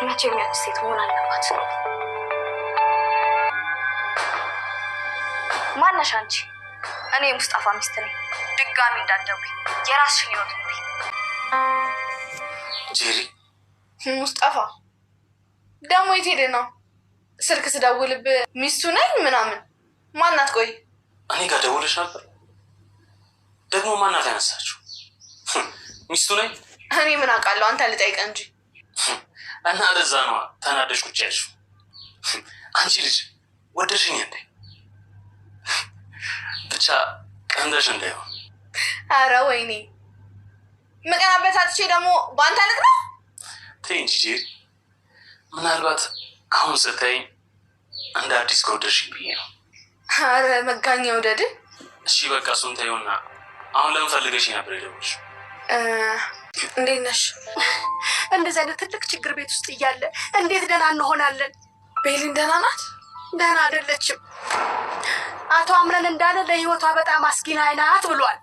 መቼም ያቺ ሴት መሆን አለባት። ማነሽ አንቺ? እኔ ሙስጣፋ ሚስት ነኝ። ድጋሚ እንዳትደውይ፣ የራስሽን ህይወት ኑሪ። ጄሪ። ሙስጣፋ ደግሞ የት ሄደህ ነው? ስልክ ስደውልብህ ሚስቱ ነኝ ምናምን ማናት? ቆይ እኔ ጋር ደውለሽ ነበር? ደግሞ ማናት ያነሳችው? ሚስቱ ነኝ? እኔ ምን አውቃለሁ? አንተ ልጠይቀህ እንጂ። እና ለዛ ነዋ ተናደሽ ቁጭ ያልሽው። አንቺ ልጅ ወደድሽኝ እንዴ? ብቻ ቀንደሽ እንዳይሆን። አረ ወይኔ መቀናበት አትቼ ደግሞ በአንተ ልቅና? ተይ እንጂ ጄሪ። ምናልባት አሁን ስታይኝ እንደ አዲስ ከወደድሽኝ ብዬ ነው። አረ መጋኛ ውደድ። እሺ በቃ እሱን ተይውና አሁን ለምን ፈልገሽ ነበር የደወልሽው? እንዴት ነሽ? እንደዚህ አይነት ትልቅ ችግር ቤት ውስጥ እያለ እንዴት ደህና እንሆናለን? ቤሊን ደህና ናት? ደህና አይደለችም። አቶ አምረን እንዳለ ለህይወቷ በጣም አስጊ ናት ብሏል።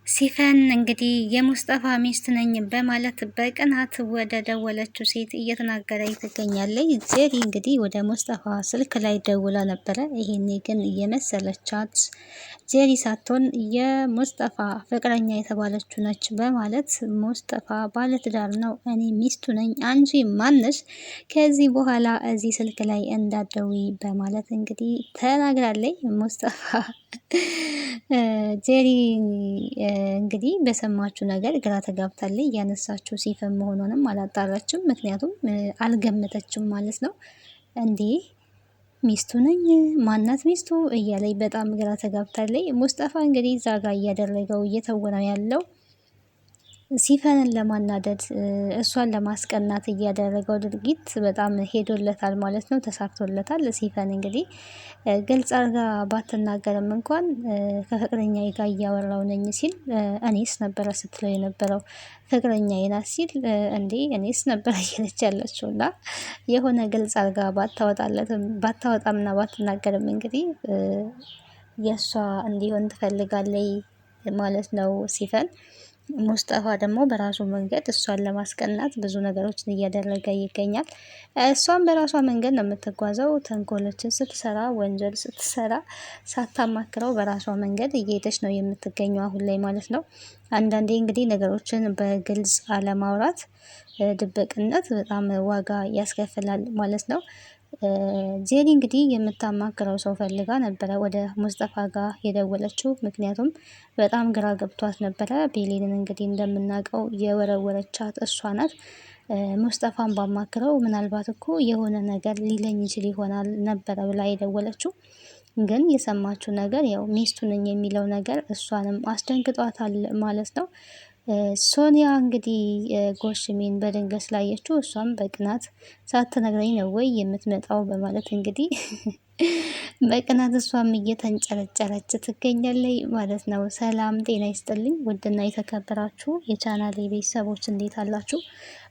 ሲፈን እንግዲህ የሙስጠፋ ሚስት ነኝ በማለት በቅናት ወደ ደወለችው ሴት እየተናገረ ትገኛለች። ጄሪ እንግዲህ ወደ ሙስጠፋ ስልክ ላይ ደውላ ነበረ። ይሄኔ ግን የመሰለቻት ጄሪ ሳትሆን የሙስጠፋ ፍቅረኛ የተባለችው ነች በማለት ሙስጠፋ ባለትዳር ነው፣ እኔ ሚስቱ ነኝ፣ አንቺ ማነሽ? ከዚህ በኋላ እዚህ ስልክ ላይ እንዳትደውይ በማለት እንግዲህ ተናግራለች። ሙስጠፋ ጄሪ እንግዲህ በሰማችው ነገር ግራ ተጋብታለች። ያነሳችው ሲፈን መሆኑንም አላጣራችም፣ ምክንያቱም አልገመተችም ማለት ነው። እንዴ ሚስቱ ነኝ ማናት ሚስቱ እያለች በጣም ግራ ተጋብታለች። ሙስጠፋ እንግዲህ እዛ ጋ እያደረገው እየተወነው ያለው ሲፈንን ለማናደድ እሷን ለማስቀናት እያደረገው ድርጊት በጣም ሄዶለታል ማለት ነው፣ ተሳክቶለታል። ሲፈን እንግዲህ ግልጽ አርጋ ባትናገርም እንኳን ከፍቅረኛ ጋር እያወራው ነኝ ሲል እኔስ ነበረ ስትለው የነበረው ፍቅረኛ ናት ሲል እንዴ እኔስ ነበረ እያለች ያለችው እና የሆነ ግልጽ አርጋ ባታወጣምና ባትናገርም እንግዲህ የእሷ እንዲሆን ትፈልጋለች ማለት ነው ሲፈን። ሙስጠፋ ደግሞ በራሱ መንገድ እሷን ለማስቀናት ብዙ ነገሮችን እያደረገ ይገኛል። እሷን በራሷ መንገድ ነው የምትጓዘው። ተንኮሎችን ስትሰራ፣ ወንጀል ስትሰራ ሳታማክረው በራሷ መንገድ እየሄደች ነው የምትገኘው አሁን ላይ ማለት ነው። አንዳንዴ እንግዲህ ነገሮችን በግልጽ አለማውራት፣ ድብቅነት በጣም ዋጋ ያስከፍላል ማለት ነው። ጄሪ እንግዲህ የምታማክረው ሰው ፈልጋ ነበረ ወደ ሙስጠፋ ጋር የደወለችው። ምክንያቱም በጣም ግራ ገብቷት ነበረ። ቤሊንን እንግዲህ እንደምናውቀው የወረወረቻት እሷ ናት። ሙስጠፋን ባማክረው ምናልባት እኮ የሆነ ነገር ሊለኝ ይችል ይሆናል ነበረ ብላ የደወለችው። ግን የሰማችው ነገር ያው ሚስቱ ነኝ የሚለው ነገር እሷንም አስደንግጧታል ማለት ነው። ሶኒያ እንግዲህ ጎሽሜን በድንገት ስላየችው እሷም በቅናት ሳትነግረኝ ነው ወይ የምትመጣው በማለት እንግዲህ በቅናት እሷም እየተንጨረጨረች ትገኛለች ማለት ነው። ሰላም ጤና ይስጥልኝ ውድና የተከበራችሁ የቻናሌ ቤተሰቦች እንዴት አላችሁ?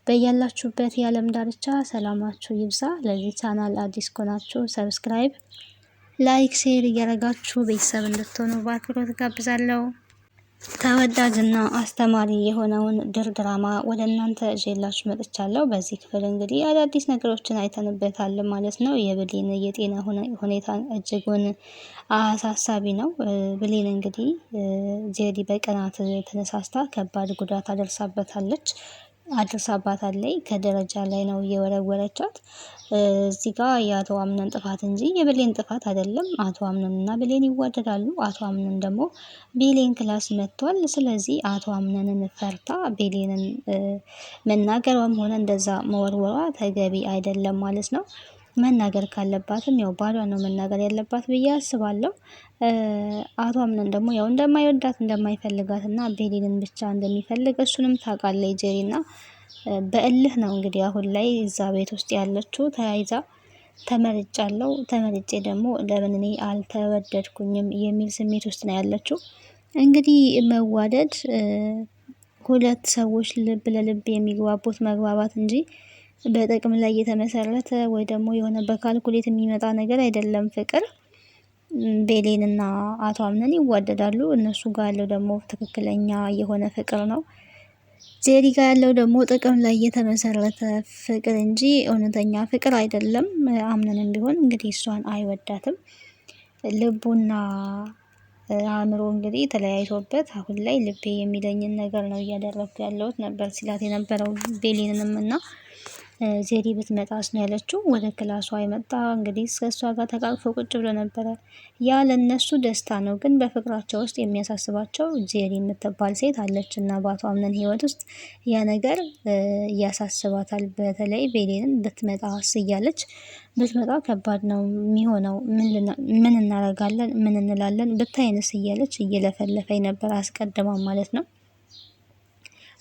በያላችሁበት የዓለም ዳርቻ ሰላማችሁ ይብዛ። ለዚህ ቻናል አዲስ ከሆናችሁ ሰብስክራይብ፣ ላይክ፣ ሼር እያደረጋችሁ ቤተሰብ እንድትሆኑ በአክብሮት ጋብዛለሁ። ተወዳጅና አስተማሪ የሆነውን ድራማ ወደ እናንተ ይዤላችሁ መጥቻለሁ። በዚህ ክፍል እንግዲህ አዳዲስ ነገሮችን አይተንበታል ማለት ነው። የብሌን የጤና ሁኔታ እጅጉን አሳሳቢ ነው። ብሌን እንግዲህ ጄሪ በቅናት ተነሳስታ ከባድ ጉዳት አድርሳባታለች። ከደረጃ ላይ ነው እየወረወረቻት። እዚህ ጋር የአቶ አምነን ጥፋት እንጂ የብሌን ጥፋት አይደለም። አቶ አምነን እና ብሌን ይዋደዳሉ። አቶ አምነን ደግሞ ብሌን ክላስ መጥቷል። ስለዚህ አቶ አምነንን ፈርታ ብሌንን መናገሯም ሆነ እንደዛ መወርወሯ ተገቢ አይደለም ማለት ነው። መናገር ካለባትም ያው ባሏን ነው መናገር ያለባት ብዬ አስባለሁ። አቶ አምነን ደግሞ ያው እንደማይወዳት እንደማይፈልጋት እና ብሌንን ብቻ እንደሚፈልግ እሱንም ታውቃለች ጄሪ እና በእልህ ነው እንግዲህ አሁን ላይ እዛ ቤት ውስጥ ያለችው። ተያይዛ ተመርጬ ደግሞ ለምን እኔ አልተወደድኩኝም የሚል ስሜት ውስጥ ነው ያለችው። እንግዲህ መዋደድ ሁለት ሰዎች ልብ ለልብ የሚግባቡት መግባባት እንጂ በጥቅም ላይ የተመሰረተ ወይ ደግሞ የሆነ በካልኩሌት የሚመጣ ነገር አይደለም ፍቅር። ቤሌንና አቶ አምነን ይዋደዳሉ። እነሱ ጋር ያለው ደግሞ ትክክለኛ የሆነ ፍቅር ነው። ጄሪ ጋር ያለው ደግሞ ጥቅም ላይ የተመሰረተ ፍቅር እንጂ እውነተኛ ፍቅር አይደለም። አምነንም ቢሆን እንግዲህ እሷን አይወዳትም። ልቡና አእምሮ እንግዲህ ተለያይቶበት አሁን ላይ ልቤ የሚለኝን ነገር ነው እያደረግኩ ያለሁት ነበር ሲላት የነበረው ቤሊንንም እና ጄሪ ብትመጣስ ነው ያለችው። ወደ ክላሷ የመጣ እንግዲህ ከእሷ ጋር ተቃቅፎ ቁጭ ብሎ ነበረ። ያ ለእነሱ ደስታ ነው፣ ግን በፍቅራቸው ውስጥ የሚያሳስባቸው ጄሪ የምትባል ሴት አለች እና በአቶ አምነን ህይወት ውስጥ ያ ነገር እያሳስባታል። በተለይ ቤሌንን ብትመጣስ እያለች ብትመጣ ከባድ ነው የሚሆነው፣ ምን እናረጋለን፣ ምን እንላለን ብታይንስ እያለች እየለፈለፈኝ ነበር አስቀድማ ማለት ነው።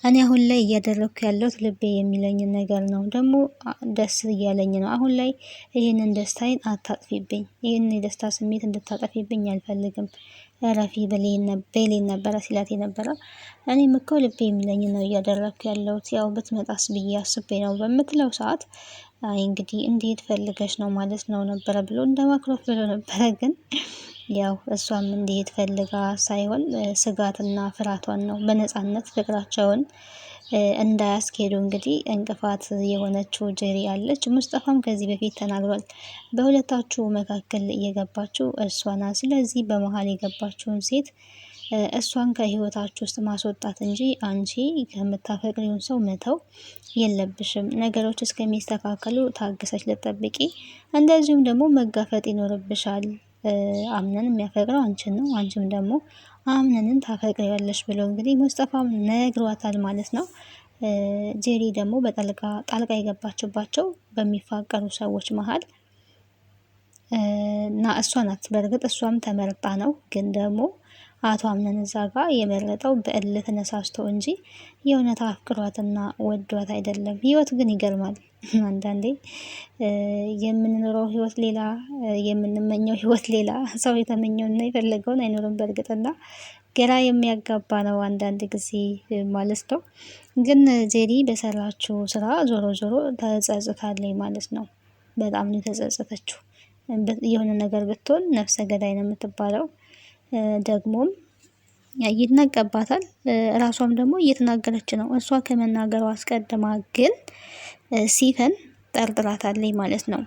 እኔ አሁን ላይ እያደረግኩ ያለሁት ልቤ የሚለኝን ነገር ነው። ደግሞ ደስ እያለኝ ነው አሁን ላይ። ይህንን ደስታዬን አታጥፊብኝ፣ ይህንን የደስታ ስሜት እንድታጠፊብኝ አልፈልግም። ረፊ ቤሌን ነበረ ሲላት የነበረ። እኔም እኮ ልቤ የሚለኝ ነው እያደረግኩ ያለሁት፣ ያው ብትመጣስ ብዬ አስቤ ነው በምትለው ሰዓት አይ እንግዲህ እንዴት ፈልገሽ ነው ማለት ነው ነበረ ብሎ እንደማክሮፍ ብሎ ነበረ ግን ያው እሷም እንዲሄድ ፈልጋ ሳይሆን ስጋትና ፍርሃቷን ነው በነፃነት ፍቅራቸውን እንዳያስኬዱ እንግዲህ እንቅፋት የሆነችው ጄሪ አለች። ሙስጠፋም ከዚህ በፊት ተናግሯል። በሁለታችሁ መካከል የገባችው እሷ ናት። ስለዚህ በመሀል የገባችውን ሴት እሷን ከህይወታችሁ ውስጥ ማስወጣት እንጂ አንቺ ከምታፈቅሪውን ሰው መተው የለብሽም። ነገሮች እስከሚስተካከሉ ታግሰች ልጠብቂ፣ እንደዚሁም ደግሞ መጋፈጥ ይኖርብሻል። አምነን የሚያፈቅረው አንቺን ነው፣ አንቺም ደግሞ አምነንን ታፈቅሪያለሽ ብሎ እንግዲህ ሙስጠፋም ነግሯታል ማለት ነው። ጄሪ ደግሞ ጣልቃ የገባችባቸው በሚፋቀሩ ሰዎች መሀል እና እሷ ናት። በእርግጥ እሷም ተመርጣ ነው፣ ግን ደግሞ አቶ አምነን እዛ ጋር የመረጠው በእልህ ተነሳስቶ እንጂ የእውነት አፍቅሯትና ወዷት አይደለም። ህይወት ግን ይገርማል። አንዳንዴ የምንኖረው ህይወት ሌላ፣ የምንመኘው ህይወት ሌላ። ሰው የተመኘውና የፈለገውን አይኖርም በእርግጥና ግራ የሚያጋባ ነው አንዳንድ ጊዜ ማለት ነው። ግን ጄሪ በሰራችው ስራ ዞሮ ዞሮ ተጸጽታለች ማለት ነው። በጣም ነው የተጸጸተችው። የሆነ ነገር ብትሆን ነፍሰ ገዳይ ነው የምትባለው። ደግሞም ይናገባታል። ራሷም ደግሞ እየተናገረች ነው። እሷ ከመናገሯ አስቀድማ ግን ሲፈን ጠርጥራታለች ማለት ነው።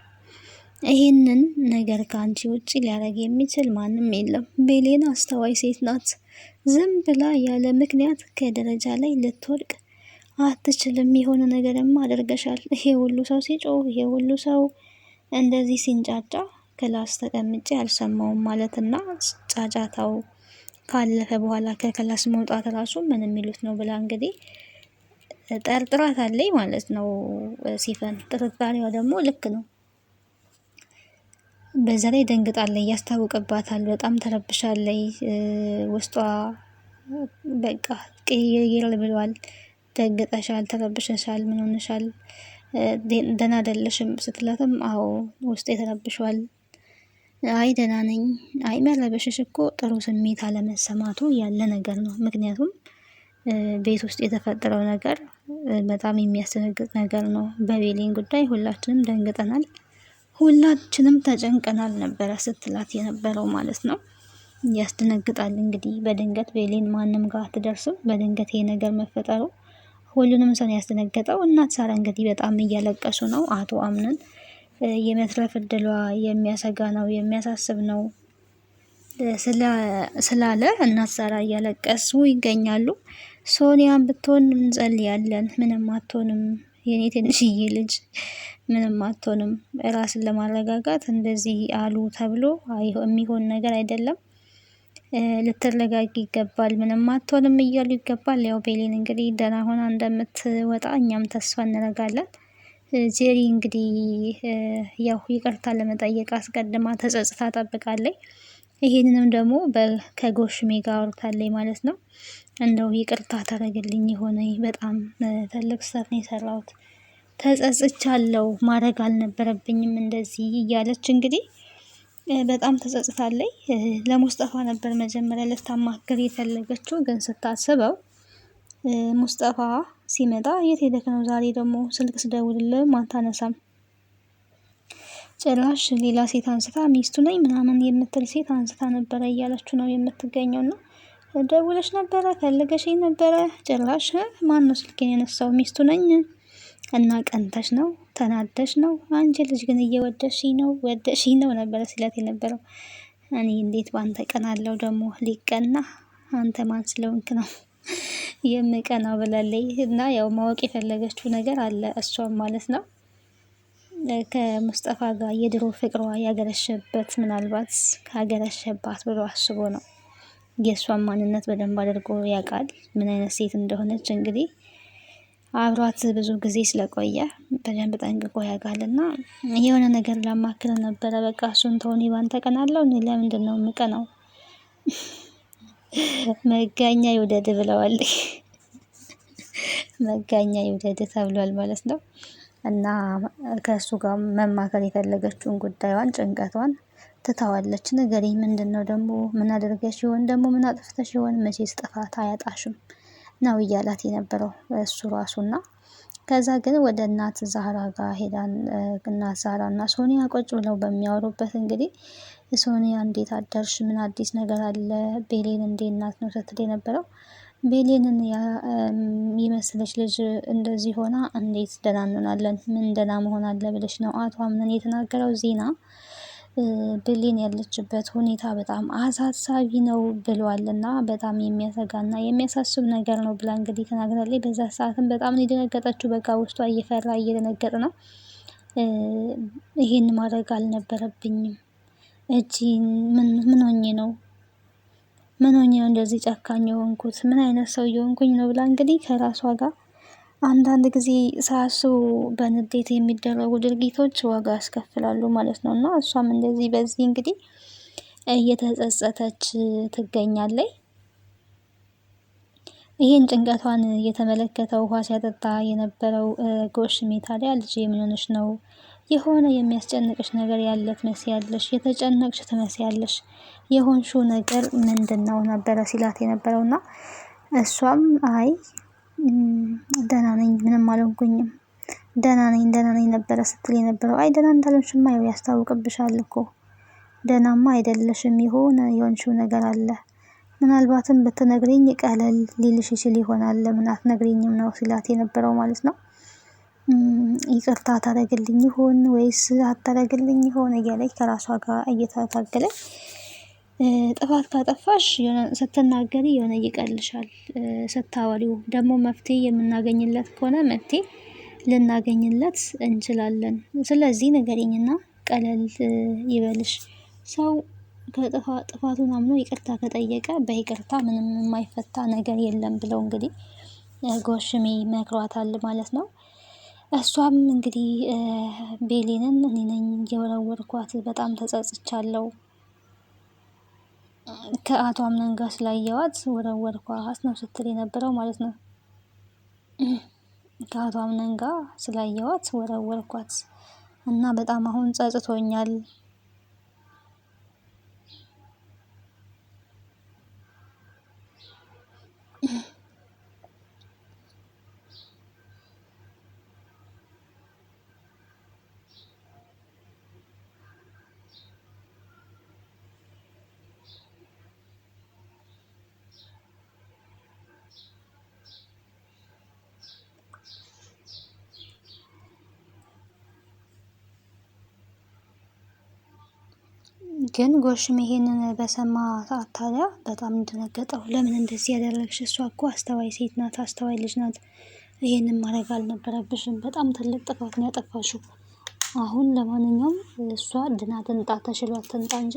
ይህንን ነገር ከአንቺ ውጭ ሊያደርግ የሚችል ማንም የለም። ቤሌን አስተዋይ ሴት ናት። ዝም ብላ ያለ ምክንያት ከደረጃ ላይ ልትወድቅ አትችልም። የሆነ ነገርማ አድርገሻል። ይሄ ሁሉ ሰው ሲጮህ፣ ይሄ ሁሉ ሰው እንደዚህ ሲንጫጫ ክላስ ተቀምጬ አልሰማውም ማለትና ጫጫታው ካለፈ በኋላ ከክላስ መውጣት ራሱ ምን የሚሉት ነው ብላ እንግዲህ ጠርጥራታለች ማለት ነው። ሲፈን ጥርጣሬዋ ደግሞ ልክ ነው። በዛ ላይ ደንግጣለች፣ ያስታውቅባታል። በጣም ተረብሻለች። ውስጧ በቃ ቅይር ብሏል። ደንግጠሻል፣ ተረብሸሻል፣ ምን ሆነሻል? ደህና አይደለሽም ስትላትም አዎ ውስጤ ተረብሿል። አይ ደህና ነኝ። አይ መረበሽሽ እኮ ጥሩ ስሜት አለመሰማቱ ያለ ነገር ነው። ምክንያቱም ቤት ውስጥ የተፈጠረው ነገር በጣም የሚያስደነግጥ ነገር ነው። በቤሌን ጉዳይ ሁላችንም ደንግጠናል፣ ሁላችንም ተጨንቀናል ነበረ ስትላት የነበረው ማለት ነው። ያስደነግጣል እንግዲህ በድንገት ቤሌን ማንም ጋር አትደርስም። በድንገት ይሄ ነገር መፈጠሩ ሁሉንም ሰው ያስደነገጠው። እናት ሳራ እንግዲህ በጣም እያለቀሱ ነው። አቶ አምነን የመትረፍ እድሏ የሚያሰጋ ነው፣ የሚያሳስብ ነው ስላለ እናት ሳራ እያለቀሱ ይገኛሉ። ሶኒያን ብትሆን እንጸልያለን፣ ምንም አትሆንም፣ የኔ ትንሽዬ ልጅ ምንም አትሆንም። ራስን ለማረጋጋት እንደዚህ አሉ ተብሎ የሚሆን ነገር አይደለም። ልትረጋጊ ይገባል፣ ምንም አትሆንም እያሉ ይገባል። ያው ቤሌን እንግዲህ ደህና ሆና እንደምትወጣ እኛም ተስፋ እናደርጋለን። ጄሪ እንግዲህ ያው ይቅርታ ለመጠየቅ አስቀድማ ተጸጽታ ጠብቃለች። ይሄንንም ደግሞ ከጎሽሜ ጋር አውርታለች ማለት ነው። እንደው ይቅርታ ታደርግልኝ የሆነ በጣም ትልቅ ስህተት ነው የሰራሁት፣ ተጸጽቻለሁ፣ ማድረግ አልነበረብኝም እንደዚህ እያለች እንግዲህ በጣም ተጸጽታለች። ለሙስጠፋ ነበር መጀመሪያ ልታማክር የፈለገችው፣ ግን ስታስበው ሙስጠፋ ሲመጣ የት ሄደክ ነው ዛሬ ደግሞ ስልክ ስደውልልህ አታነሳም። ጭራሽ ሌላ ሴት አንስታ ሚስቱ ነኝ ምናምን የምትል ሴት አንስታ ነበረ እያለችው ነው የምትገኘው። እና ደውለሽ ነበረ ፈልገሽኝ ነበረ ጭራሽ ማን ነው ስልኬን የነሳው ሚስቱ ነኝ እና ቀንተሽ ነው ተናደሽ ነው አንቺ ልጅ ግን እየወደሽኝ ነው ወደሽኝ ነው ነበረ ሲላት የነበረው። እኔ እንዴት ባንተ ቀናለው ደግሞ ሊቀና አንተ ማን ስለሆንክ ነው የምቀናው ብላለች። እና ያው ማወቅ የፈለገችው ነገር አለ እሷም ማለት ነው ከሙስጠፋ ጋር የድሮ ፍቅሯ ያገረሸበት ምናልባት ካገረሸባት ብሎ አስቦ ነው። የእሷን ማንነት በደንብ አድርጎ ያውቃል ምን አይነት ሴት እንደሆነች እንግዲህ አብሯት ብዙ ጊዜ ስለቆየ በደንብ ጠንቅቆ ያውቃል። እና የሆነ ነገር ላማክር ነበረ በቃ እሱን ተውኔ ባንተ ቀናለው እኔ ለምንድን ነው የምቀናው መጋኛ ይውደድ ብለዋል። መጋኛ ይውደድ ተብሏል ማለት ነው። እና ከእሱ ጋር መማከር የፈለገችውን ጉዳዩን ጭንቀቷን ትታዋለች። ንገሪኝ ምንድነው ደግሞ ምን አድርገሽ ይሆን ደግሞ ምን አጥፍተሽ ይሆን መቼስ ጥፋት አያጣሽም ነው እያላት የነበረው እሱ ራሱና ከዛ ግን ወደ እናት ዛህራ ጋር ሄዳን እናት ዛህራ እና ሶኒያ ቁጭ ብለው በሚያወሩበት እንግዲህ ሶኒያ እንዴት አደርሽ ምን አዲስ ነገር አለ ቤሌን እንዴት ናት ነው ስትል የነበረው። ቤሌንን የሚመስለች ልጅ እንደዚህ ሆና እንዴት ደህና እንሆናለን ምን ደህና መሆን አለ ብለሽ ነው አቶ አምነን የተናገረው ዜና ብሌን ያለችበት ሁኔታ በጣም አሳሳቢ ነው ብሏልና በጣም የሚያሰጋና የሚያሳስብ ነገር ነው ብላ እንግዲህ ተናግራለች። በዛ ሰዓትም በጣም ነው የደነገጠችው በቃ ውስጧ እየፈራ እየደነገጠ ነው። ይሄን ማድረግ አልነበረብኝም እጂ ምን ሆኜ ነው ምን ሆኜ ነው እንደዚህ ጨካኝ የሆንኩት ምን አይነት ሰው የሆንኩኝ ነው ብላ እንግዲህ ከራሷ ጋር አንዳንድ ጊዜ ሳያስቡ በንዴት የሚደረጉ ድርጊቶች ዋጋ ያስከፍላሉ ማለት ነው። እና እሷም እንደዚህ በዚህ እንግዲህ እየተጸጸተች ትገኛለች። ይህን ጭንቀቷን እየተመለከተ ውሃ ሲያጠጣ የነበረው ጎሽሜ ታዲያ ልጄ ምን ሆነሽ ነው የሆነ የሚያስጨንቅሽ ነገር ያለ ትመስያለሽ የተጨነቅሽ ትመስያለሽ የሆንሽው ነገር ምንድነው ነበረ ሲላት የነበረውና እሷም አይ ደህና ነኝ ምንም አልሆንኩኝም ደህና ነኝ ነበረ ስትል የነበረው። አይ ደህና እንዳልሆንሽማ ያው ያስታውቅብሻል እኮ ደህናማ አይደለሽም የሆነ የሆንሽው ነገር አለ ምናልባትም ብትነግሪኝ ቀለል ሊልሽ ይችል ይሆናል ለምን አትነግሪኝም ነው ሲላት የነበረው ማለት ነው። ይቅርታ ታደርግልኝ ይሆን ወይስ አታደርግልኝ ይሆን እያለች ከራሷ ጋር እየታገለች ጥፋት ካጠፋሽ ስትናገሪ የሆነ ይቀልሻል ስታወሪው ደግሞ መፍትሄ የምናገኝለት ከሆነ መፍትሄ ልናገኝለት እንችላለን ስለዚህ ንገሪኝና ቀለል ይበልሽ ሰው ከጥፋቱን አምኖ ይቅርታ ከጠየቀ በይቅርታ ምንም የማይፈታ ነገር የለም ብለው እንግዲህ ጎሽሜ መክሯታል ማለት ነው። እሷም እንግዲህ ቤሌንን እኔ ነኝ የወረወርኳት በጣም ተጸጽቻለሁ ከአቶ አምነን ጋር ስላየዋት ወረወርኳት ነው ስትል የነበረው ማለት ነው። ከአቶ አምነን ጋር ስላየዋት ወረወርኳት እና በጣም አሁን ጸጽቶኛል ግን ጎሽም ይሄንን በሰማ ሰዓት ታዲያ በጣም እንደነገጠው ለምን እንደዚህ ያደረግሽ እሷ እኮ አስተዋይ ሴት ናት አስተዋይ ልጅ ናት ይሄንን ማድረግ አልነበረብሽም በጣም ትልቅ ጥፋት ነው ያጠፋሽው አሁን ለማንኛውም እሷ ድና ትምጣ ተሽሏት ትምጣ እንጂ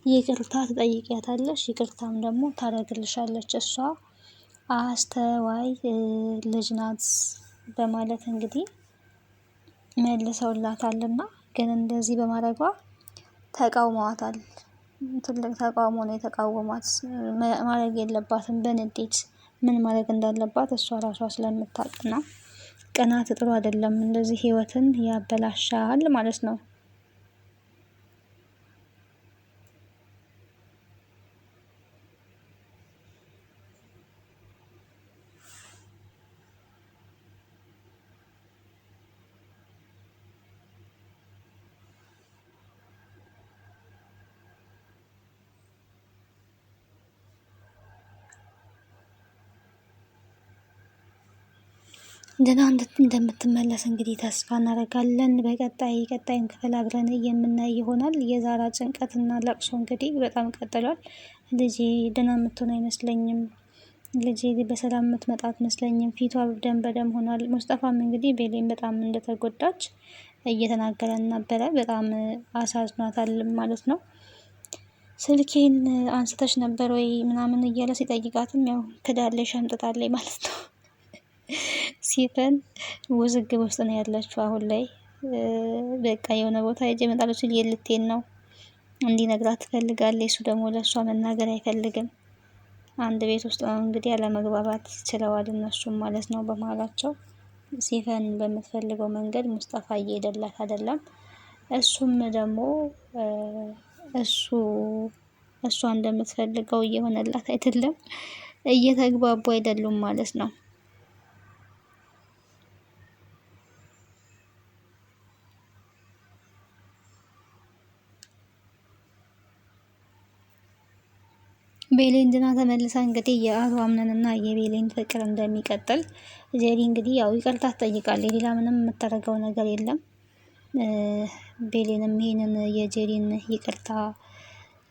ይቅርታ ትጠይቂያታለሽ ይቅርታም ደግሞ ታደርግልሻለች እሷ አስተዋይ ልጅ ናት በማለት እንግዲህ መልሰውላታልና ግን እንደዚህ በማድረጓ ተቃውሟታል። ትልቅ ተቃውሞ ነው የተቃወሟት ማድረግ የለባትም በንዴት ምን ማድረግ እንዳለባት እሷ ራሷ ስለምታውቅና ቅናት ጥሩ አይደለም እንደዚህ ህይወትን ያበላሻል ማለት ነው። ደህና እንደምትመለስ እንግዲህ ተስፋ እናደርጋለን። ቀጣዩን ክፍል አብረን የምናይ ይሆናል። የዛራ ጭንቀትና ለቅሶ እንግዲህ በጣም ቀጥሏል። ልጄ ደህና የምትሆን አይመስለኝም፣ ልጄ በሰላም የምትመጣ አትመስለኝም፣ ፊቷ ደም በደም ሆኗል። ሙስጠፋም እንግዲህ ቤሌን በጣም እንደተጎዳች እየተናገረን ነበረ። በጣም አሳዝኗታል ማለት ነው። ስልኬን አንስተሽ ነበር ወይ ምናምን እያለ ሲጠይቃትም ያው ክዳለሽ አምጥታለች ማለት ነው። ሲፈን ውዝግብ ውስጥ ነው ያለችው አሁን ላይ። በቃ የሆነ ቦታ ሄጄ እመጣለሁ ሲል የልቴን ነው እንዲነግራት ትፈልጋለች። እሱ ደግሞ ለእሷ መናገር አይፈልግም። አንድ ቤት ውስጥ ነው እንግዲህ አለመግባባት ችለዋል እነሱም ማለት ነው በመሀላቸው። ሲፈን በምትፈልገው መንገድ ሙስጠፋ እየሄደላት አይደለም። እሱም ደግሞ እሷ እንደምትፈልገው እየሆነላት አይደለም። እየተግባቡ አይደሉም ማለት ነው። ቤሌን ድና ተመልሳ እንግዲህ የአቶ አምነንና የቤሌን ፍቅር እንደሚቀጥል ጄሪ እንግዲህ ያው ይቅርታ ትጠይቃለች። ሌላ ምንም የምታደርገው ነገር የለም። ቤሌንም ይሄንን የጄሪን ይቅርታ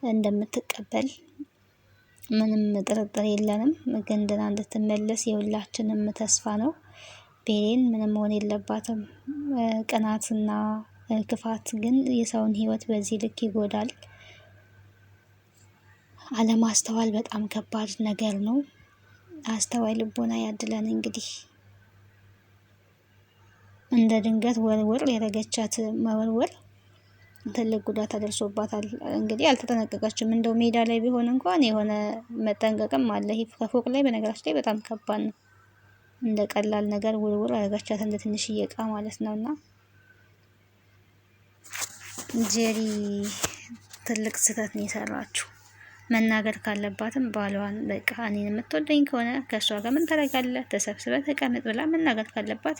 እንደምትቀበል ምንም ጥርጥር የለንም። ግን ድና እንድትመለስ የሁላችንም ተስፋ ነው። ቤሌን ምንም መሆን የለባትም። ቅናትና ክፋት ግን የሰውን ሕይወት በዚህ ልክ ይጎዳል። አለማስተዋል በጣም ከባድ ነገር ነው። አስተዋይ ልቦና ያድለን። እንግዲህ እንደ ድንገት ወርወር ያደረገቻት መወርወር ትልቅ ጉዳት አደርሶባታል። እንግዲህ አልተጠነቀቀችም። እንደው ሜዳ ላይ ቢሆን እንኳን የሆነ መጠንቀቅም አለ። ከፎቅ ላይ በነገራችን ላይ በጣም ከባድ ነው። እንደ ቀላል ነገር ውርውር ያደረገቻት እንደ ትንሽዬ እቃ ማለት ነውና ጄሪ ትልቅ ስህተት ነው የሰራችው። መናገር ካለባትም ባሏን በቃ እኔን የምትወደኝ ከሆነ ከእሷ ጋር ምን ታደርጋለህ? ተሰብስበህ ተቀመጥ ብላ መናገር ካለባት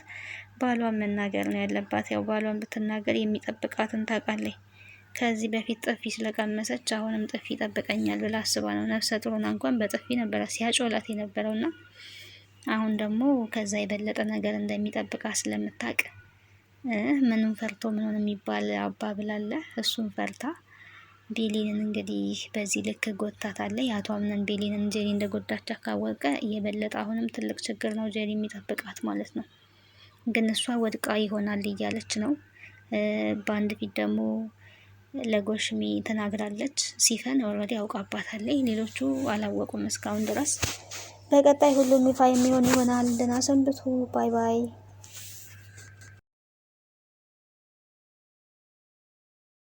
ባሏን መናገር ነው ያለባት። ያው ባሏን ብትናገር የሚጠብቃትን ታውቃለች። ከዚህ በፊት ጥፊ ስለቀመሰች አሁንም ጥፊ ይጠብቀኛል ብላ አስባ ነው። ነፍሰ ጡሩና እንኳን በጥፊ ነበረ ሲያጮላት የነበረውና አሁን ደግሞ ከዛ የበለጠ ነገር እንደሚጠብቃት ስለምታውቅ ምንም ፈርቶ ምንን የሚባል አባባል አለ። እሱን ፈርታ ቤሌንን እንግዲህ በዚህ ልክ ጎታታለች። የአቶ አምነን ቤሌንን ጄሪ እንደጎዳች ካወቀ የበለጠ አሁንም ትልቅ ችግር ነው ጄሪ የሚጠብቃት ማለት ነው። ግን እሷ ወድቃ ይሆናል እያለች ነው። በአንድ ፊት ደግሞ ለጎሽሚ ተናግራለች። ሲፈን ኦልሬዲ አውቃባታለች። ሌሎቹ አላወቁም እስካሁን ድረስ። በቀጣይ ሁሉም ይፋ የሚሆን ይሆናል። ደህና ሰንብቱ። ባይ ባይ።